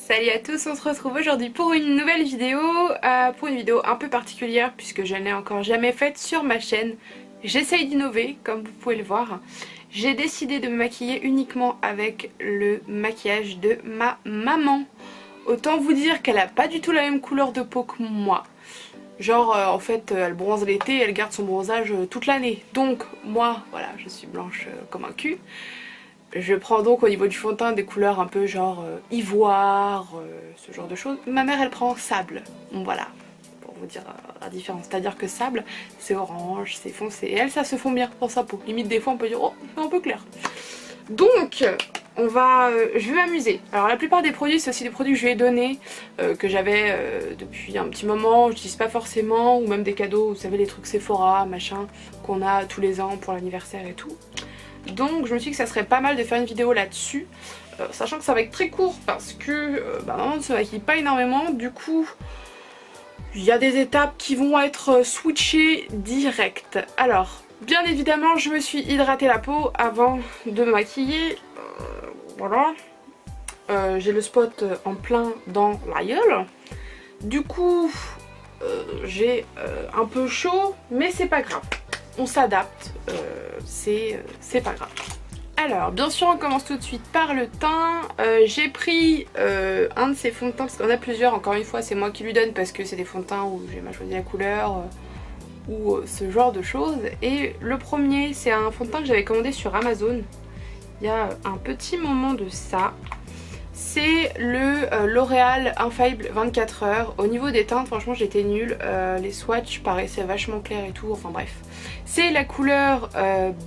Salut à tous, on se retrouve aujourd'hui pour une nouvelle vidéo, pour une vidéo un peu particulière puisque je n'ai encore jamais faite sur ma chaîne. J'essaye d'innover, comme vous pouvez le voir. J'ai décidé de me maquiller uniquement avec le maquillage de ma maman. Autant vous dire qu'elle a pas du tout la même couleur de peau que moi. Genre en fait elle bronze l'été, elle garde son bronzage toute l'année. Donc moi, voilà, je suis blanche comme un cul. Je prends donc au niveau du fond de teint des couleurs un peu genre ivoire, ce genre de choses. Ma mère elle prend sable, bon, voilà, pour vous dire la différence. C'est-à-dire que sable c'est orange, c'est foncé, et elle ça se fond bien pour sa peau. Limite des fois on peut dire oh c'est un peu clair. Donc on va, je vais m'amuser. Alors la plupart des produits c'est aussi des produits que je lui ai donnés, que j'avais depuis un petit moment, je n'utilise pas forcément, ou même des cadeaux, vous savez les trucs Sephora, machin, qu'on a tous les ans pour l'anniversaire et tout. Donc je me suis dit que ça serait pas mal de faire une vidéo là-dessus, sachant que ça va être très court parce que maman ne se maquille pas énormément, du coup il y a des étapes qui vont être switchées direct. Alors bien évidemment je me suis hydraté la peau avant de me maquiller, voilà. J'ai le spot en plein dans la gueule, du coup j'ai un peu chaud mais c'est pas grave. On s'adapte, c'est pas grave. Alors bien sûr on commence tout de suite par le teint. J'ai pris un de ces fonds de teint parce qu'on a plusieurs, encore une fois c'est moi qui lui donne parce que c'est des fonds de teint où j'ai mal choisi la couleur ou ce genre de choses. Et le premier c'est un fond de teint que j'avais commandé sur Amazon il y a un petit moment de ça. C'est le L'Oréal Infallible 24 heures. Au niveau des teintes franchement j'étais nulle, les swatchs paraissaient vachement clairs et tout, enfin bref. C'est la couleur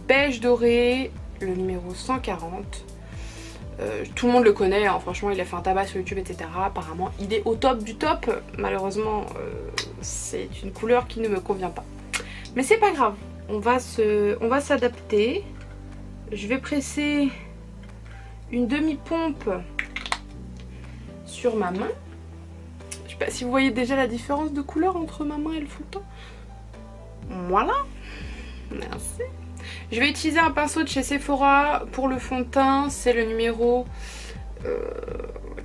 beige doré, le numéro 140. Tout le monde le connaît, hein. Franchement il a fait un tabac sur YouTube etc. Apparemment il est au top du top. Malheureusement c'est une couleur qui ne me convient pas. Mais c'est pas grave, on va s'adapter. Je vais presser une demi-pompe sur ma main. Je sais pas si vous voyez déjà la différence de couleur entre ma main et le fond de teint. Voilà, merci. Je vais utiliser un pinceau de chez Sephora pour le fond de teint, c'est le numéro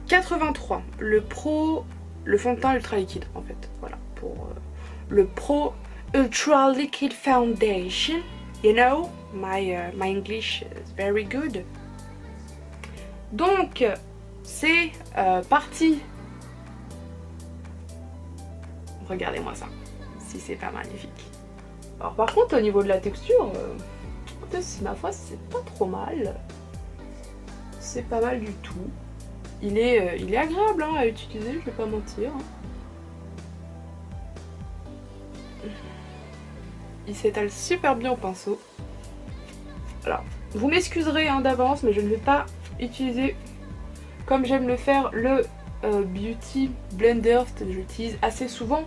83, le Pro, le fond de teint ultra liquide en fait, voilà, pour le Pro Ultra Liquid Foundation. You know, my English is very good. Donc c'est parti. Regardez-moi ça, si c'est pas magnifique. Alors par contre au niveau de la texture, ma foi c'est pas trop mal. C'est pas mal du tout. Il est agréable hein, à utiliser, je vais pas mentir. Il s'étale super bien au pinceau. Alors, vous m'excuserez hein, d'avance, mais je ne vais pas utiliser, comme j'aime le faire, le Beauty Blender, j'utilise assez souvent.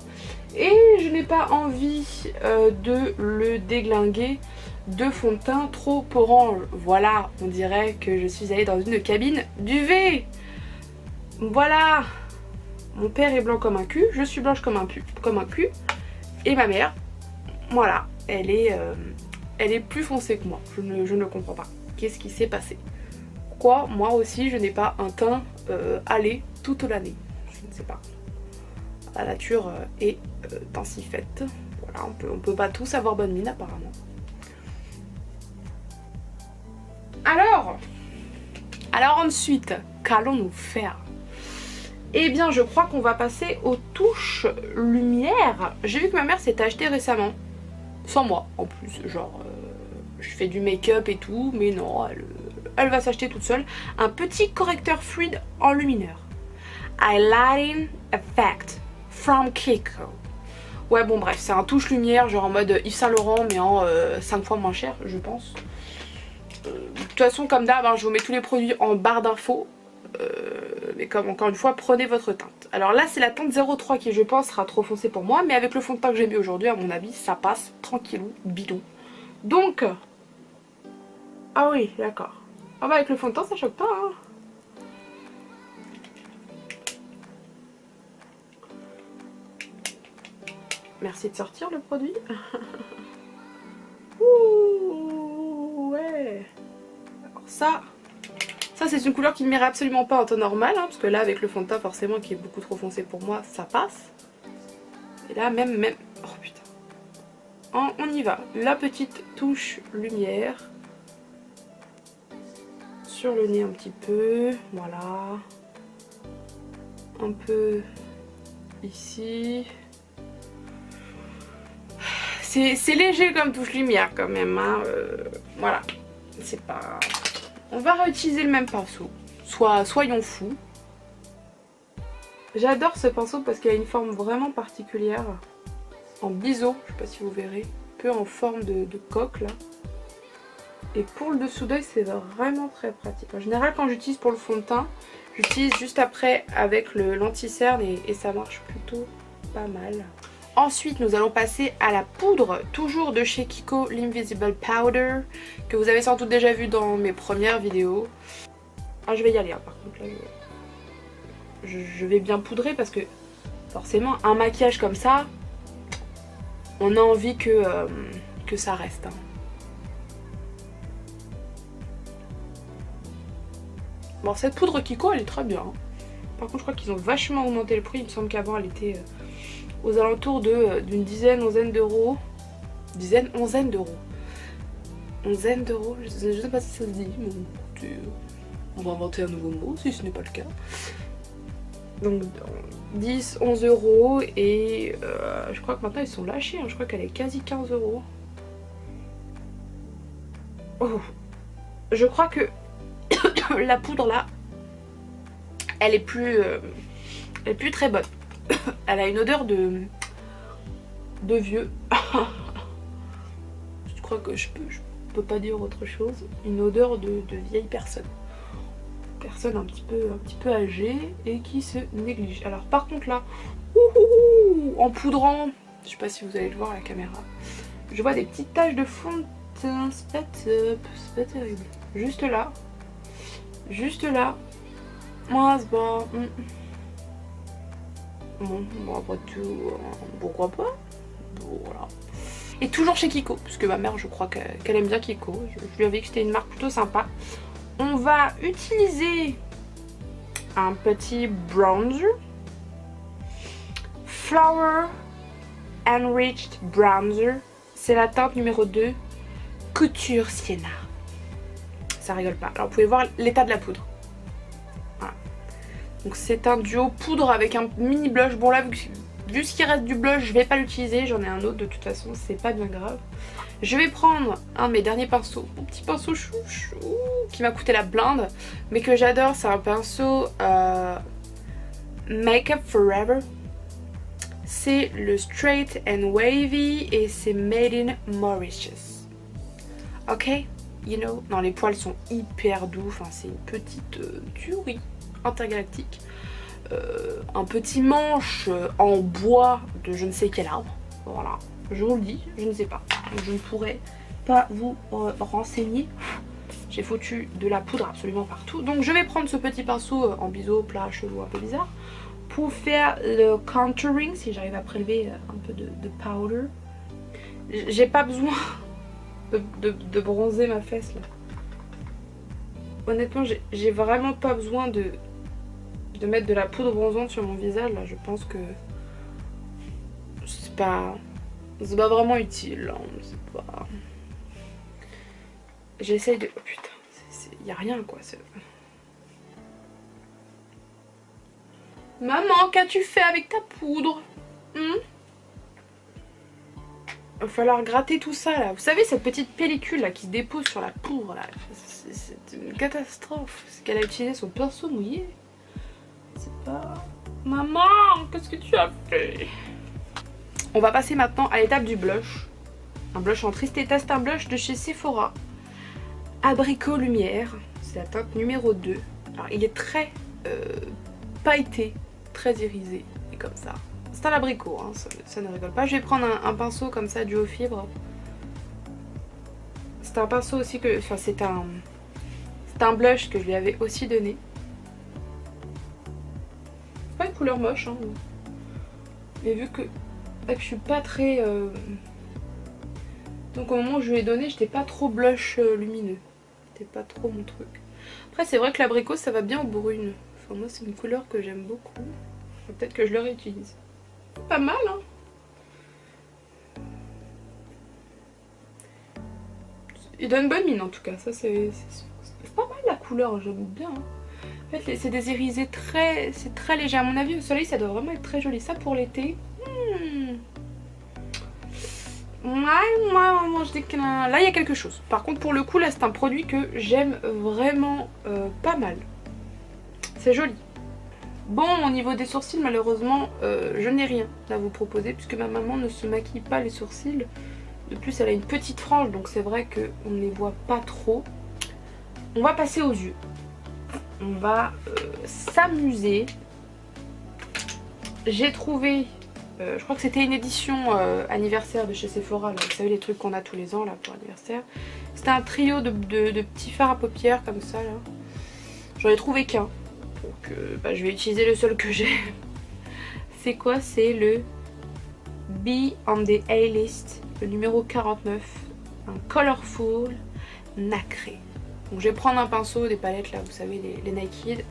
Et je n'ai pas envie de le déglinguer de fond de teint trop orange. Voilà, on dirait que je suis allée dans une cabine d'UV. Voilà. Mon père est blanc comme un cul, je suis blanche comme un cul. Et ma mère, voilà, elle est plus foncée que moi. Je ne comprends pas. Qu'est-ce qui s'est passé? Pourquoi moi aussi je n'ai pas un teint allé toute l'année? Je ne sais pas. La nature est ainsi faite. Voilà, on peut pas tous avoir bonne mine apparemment. Alors ensuite, qu'allons-nous faire? Eh bien je crois qu'on va passer aux touches lumière. J'ai vu que ma mère s'est achetée récemment, sans moi en plus, genre je fais du make-up et tout, mais non, elle va s'acheter toute seule un petit correcteur fluide enlumineur. Highlighting Effect from Kiko. Ouais bon bref, c'est un touche lumière genre en mode Yves Saint Laurent mais en 5 fois moins cher je pense. De toute façon comme d'hab hein, je vous mets tous les produits en barre d'infos. Mais comme encore une fois prenez votre teinte. Alors là c'est la teinte 03 qui je pense sera trop foncée pour moi, mais avec le fond de teint que j'ai mis aujourd'hui à mon avis ça passe tranquillou bidon. Donc ah oui d'accord. Ah bah avec le fond de teint ça choque pas hein. Merci de sortir le produit. Ouh, ouais. Alors ça c'est une couleur qui ne m'irait absolument pas en temps normal, hein, parce que là avec le fond de teint forcément qui est beaucoup trop foncé pour moi, ça passe. Et là même... Oh putain. On y va. La petite touche lumière. Sur le nez un petit peu, voilà. Un peu ici. C'est léger comme touche lumière quand même, hein. Voilà. C'est pas... On va réutiliser le même pinceau. Soyons fous. J'adore ce pinceau parce qu'il a une forme vraiment particulière. En biseau, je sais pas si vous verrez. Un peu en forme de coque là. Et pour le dessous d'œil, c'est vraiment très pratique. En général, quand j'utilise pour le fond de teint, j'utilise juste après avec le l'anti-cerne et ça marche plutôt pas mal. Ensuite, nous allons passer à la poudre, toujours de chez Kiko, l'Invisible Powder, que vous avez sans doute déjà vu dans mes premières vidéos. Ah, je vais y aller, hein, par contre, là, je vais bien poudrer parce que forcément, un maquillage comme ça, on a envie que ça reste. Hein. Bon, cette poudre Kiko, elle est très bien. Hein. Par contre, je crois qu'ils ont vachement augmenté le prix. Il me semble qu'avant, elle était aux alentours d'une dizaine, onzaine d'euros. Onzaine d'euros. Onzaine d'euros, je sais pas si ça se dit, mais on va inventer un nouveau mot si ce n'est pas le cas. Donc 10, 11 euros et je crois que maintenant ils sont lâchés, hein. Je crois qu'elle est quasi 15 euros. Oh. Je crois que la poudre là, elle est plus très bonne. Elle a une odeur de vieux. Je crois que je peux pas dire autre chose. Une odeur de vieille personne. Personne un petit peu âgée et qui se néglige. Alors par contre là, en poudrant, je sais pas si vous allez le voir à la caméra, je vois des petites taches de fond de teint. C'est pas terrible. Juste là. Moi c'est pas... Bon après tout, pourquoi pas. Bon, voilà. Et toujours chez Kiko, puisque ma mère je crois qu'elle aime bien Kiko. Je lui avais dit que c'était une marque plutôt sympa. On va utiliser un petit bronzer. Flower Enriched Bronzer. C'est la teinte numéro 2. Couture Sienna. Ça rigole pas. Alors vous pouvez voir l'état de la poudre. Voilà. Donc c'est un duo poudre avec un mini blush. Bon là vu ce qui reste du blush je vais pas l'utiliser. J'en ai un autre de toute façon, c'est pas bien grave. Je vais prendre un de mes derniers pinceaux. Mon petit pinceau chouchou qui m'a coûté la blinde. Mais que j'adore. C'est un pinceau Make Up Forever. C'est le Straight and Wavy et c'est made in Mauritius. Ok, you know. Non, les poils sont hyper doux. Enfin, c'est une petite tuerie intergalactique. Un petit manche en bois de je ne sais quel arbre. Voilà, je vous le dis, je ne sais pas. Je ne pourrais pas vous renseigner. J'ai foutu de la poudre absolument partout. Donc je vais prendre ce petit pinceau en biseau plat, chelou, un peu bizarre. Pour faire le contouring, si j'arrive à prélever un peu de powder. J'ai pas besoin de bronzer ma fesse là. Honnêtement, j'ai vraiment pas besoin de mettre de la poudre bronzante sur mon visage là. Je pense que c'est pas vraiment utile. Hein. C'est pas... J'essaye de... Oh putain, y a rien quoi. Maman, qu'as-tu fait avec ta poudre? Il va falloir gratter tout ça là. Vous savez cette petite pellicule là qui se dépose sur la poudre là. C'est une catastrophe. C'est qu'elle a utilisé son pinceau mouillé. C'est pas... Maman, qu'est-ce que tu as fait? On va passer maintenant à l'étape du blush. Un blush en tristesse, c'est un blush de chez Sephora. Abricot Lumière. C'est la teinte numéro 2. Alors il est très pailleté, très irisé. Et comme ça. C'est un abricot, hein, ça ne rigole pas. Je vais prendre un pinceau comme ça, duo fibre. C'est un pinceau aussi que... Enfin, c'est un blush que je lui avais aussi donné. C'est pas une couleur moche, hein. Mais vu que je suis pas très... Donc au moment où je lui ai donné, j'étais pas trop blush lumineux. C'était pas trop mon truc. Après c'est vrai que l'abricot ça va bien au brune. Enfin moi c'est une couleur que j'aime beaucoup. Peut-être que je le réutilise. Pas mal hein. Il donne bonne mine en tout cas, ça c'est pas mal la couleur, j'aime bien. Hein. En fait c'est des irisés c'est très léger, à mon avis au soleil ça doit vraiment être très joli. Ça pour l'été, moi je dis que là il y a quelque chose. Par contre pour le coup là c'est un produit que j'aime vraiment pas mal. C'est joli. Bon au niveau des sourcils malheureusement je n'ai rien à vous proposer puisque ma maman ne se maquille pas les sourcils. De plus elle a une petite frange donc c'est vrai qu'on ne les voit pas trop. On va passer aux yeux. On va s'amuser. J'ai trouvé, je crois que c'était une édition anniversaire de chez Sephora, là. Vous savez les trucs qu'on a tous les ans là pour anniversaire. C'était un trio de petits fards à paupières comme ça là. J'en ai trouvé qu'un. Donc je vais utiliser le seul que j'ai. C'est quoi? C'est le Be on the A-List, le numéro 49. Un Colorful nacré. Donc je vais prendre un pinceau, des palettes là, vous savez, les Naked.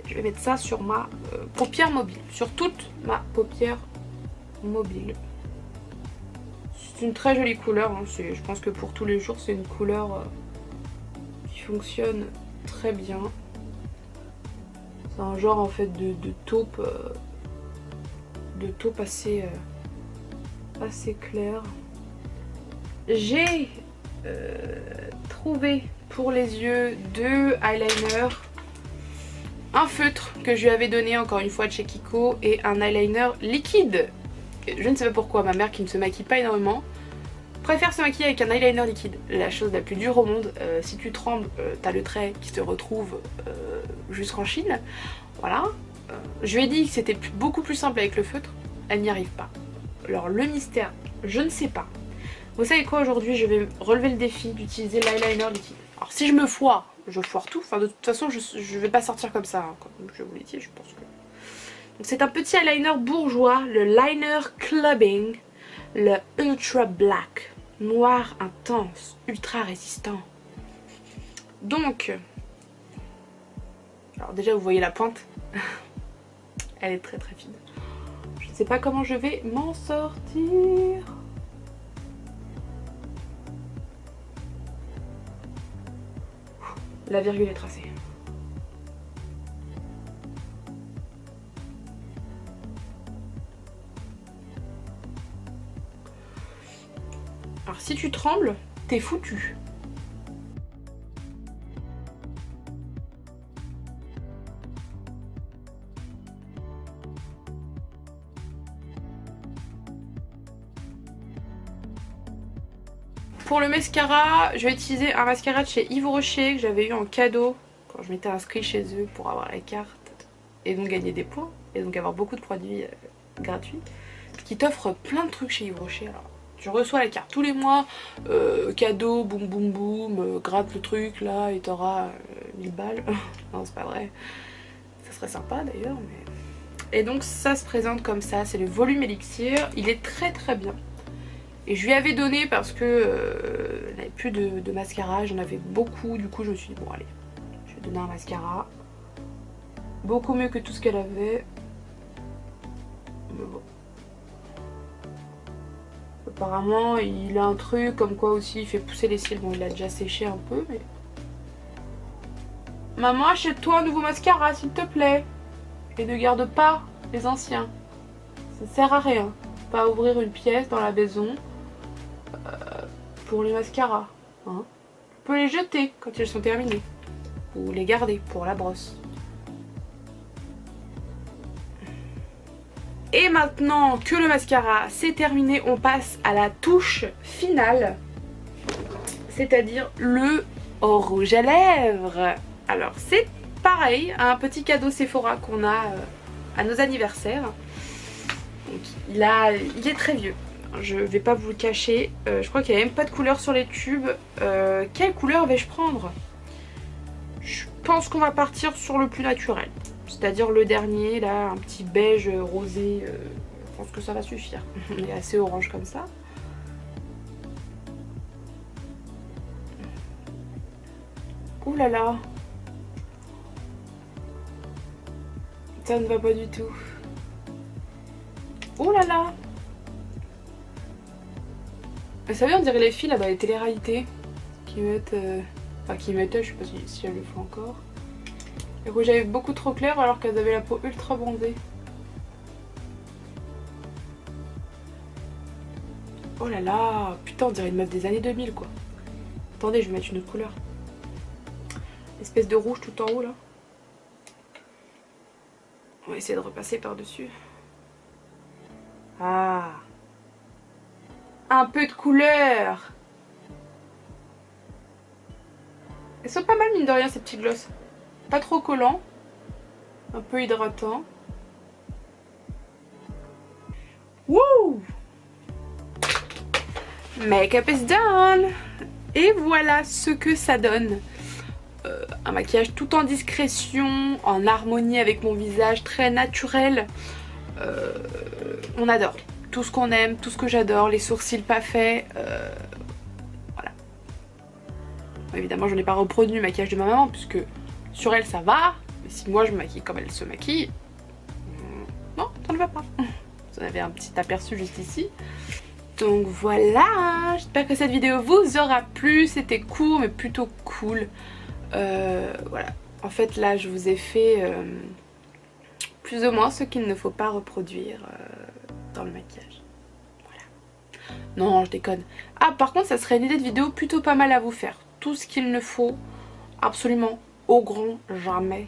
Je vais mettre ça sur ma paupière mobile, sur toute ma paupière mobile. C'est une très jolie couleur, hein. Je pense que pour tous les jours c'est une couleur qui fonctionne très bien. C'est un genre en fait de taupe assez clair. J'ai trouvé pour les yeux 2 eyeliners, un feutre que je lui avais donné encore une fois de chez Kiko et un eyeliner liquide. Je ne sais pas pourquoi, ma mère qui ne se maquille pas énormément préfère se maquiller avec un eyeliner liquide. La chose la plus dure au monde, si tu trembles, t'as le trait qui se retrouve jusqu'en Chine. Voilà. Je lui ai dit que c'était beaucoup plus simple avec le feutre, elle n'y arrive pas. Alors le mystère, je ne sais pas. Vous savez quoi, aujourd'hui je vais relever le défi d'utiliser l'eyeliner liquide. Alors si je me foire, je foire tout. Enfin de toute façon je vais pas sortir comme ça, hein, comme je vous l'ai dit, je pense que... Donc c'est un petit eyeliner bourgeois, le Liner Clubbing, le Ultra Black, noir intense, ultra résistant. Donc, alors déjà vous voyez la pointe, elle est très très fine. Je ne sais pas comment je vais m'en sortir. La virgule est tracée. Alors si tu trembles, t'es foutu. Pour le mascara, je vais utiliser un mascara de chez Yves Rocher que j'avais eu en cadeau quand je m'étais inscrite chez eux pour avoir la carte et donc gagner des points et donc avoir beaucoup de produits gratuits. Qui t'offre plein de trucs chez Yves Rocher. Alors, tu reçois la carte tous les mois, cadeau, boum boum boum, gratte le truc là et t'auras 1000 balles. Non, c'est pas vrai. Ça serait sympa d'ailleurs. Mais... Et donc ça se présente comme ça, c'est le volume élixir. Il est très très bien. Et je lui avais donné parce que elle n'avait plus de mascara, j'en avais beaucoup, du coup je me suis dit bon allez, je vais donner un mascara. Beaucoup mieux que tout ce qu'elle avait. Mais bon. Apparemment il a un truc comme quoi aussi il fait pousser les cils, bon il a déjà séché un peu mais... Maman, achète-toi un nouveau mascara s'il te plaît. Et ne garde pas les anciens. Ça sert à rien. Pas ouvrir une pièce dans la maison pour les mascaras. Hein. Tu peux les jeter quand ils sont terminés. Ou les garder pour la brosse. Et maintenant que le mascara c'est terminé, on passe à la touche finale. C'est-à-dire le rouge à lèvres. Alors c'est pareil, un petit cadeau Sephora qu'on a à nos anniversaires. Donc, il est très vieux. Je vais pas vous le cacher. Je crois qu'il n'y a même pas de couleur sur les tubes. Quelle couleur vais-je prendre? Je pense qu'on va partir sur le plus naturel. C'est-à-dire le dernier, là, un petit beige rosé. Je pense que ça va suffire. Il est assez orange comme ça. Ouh Ouh là là. Ça ne va pas du tout. Ouh là là. Vous savez, on dirait les filles là dans les téléréalités qui mettent... Enfin qui mettaient, je sais pas si elles le font encore. Le rouge avait beaucoup trop clair alors qu'elles avaient la peau ultra bronzée. Oh là là. Putain, on dirait une meuf des années 2000 quoi. Attendez, je vais mettre une autre couleur. Espèce de rouge tout en haut là. On va essayer de repasser par-dessus. Ah. Un peu de couleur. Elles sont pas mal mine de rien ces petits gloss. Pas trop collants. Un peu hydratant. Wouh! Makeup is done! Et voilà ce que ça donne. Un maquillage tout en discrétion, en harmonie avec mon visage, très naturel. On adore. Tout ce qu'on aime, tout ce que j'adore, les sourcils pas faits. Voilà. Évidemment, je n'ai pas reproduit le maquillage de ma maman, puisque sur elle ça va. Mais si moi je me maquille comme elle se maquille, non, ça ne va pas. Vous en avez un petit aperçu juste ici. Donc voilà, j'espère que cette vidéo vous aura plu. C'était court mais plutôt cool. Voilà, en fait là je vous ai fait plus ou moins ce qu'il ne faut pas reproduire dans le maquillage. Voilà. Non, je déconne. Ah, par contre ça serait une idée de vidéo plutôt pas mal à vous faire. Tout ce qu'il ne faut absolument au grand jamais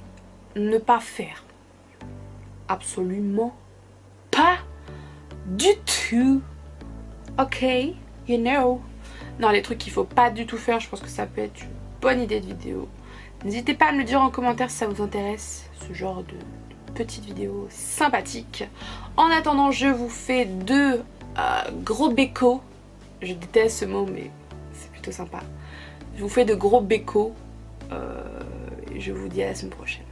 ne pas faire. Absolument pas du tout. Ok, you know. Non, les trucs qu'il faut pas du tout faire, je pense que ça peut être une bonne idée de vidéo. N'hésitez pas à me le dire en commentaire si ça vous intéresse, ce genre de petite vidéo sympathique. En attendant, je vous fais deux gros bécos. Je déteste ce mot, mais c'est plutôt sympa. Je vous fais de gros bécos. Et je vous dis à la semaine prochaine.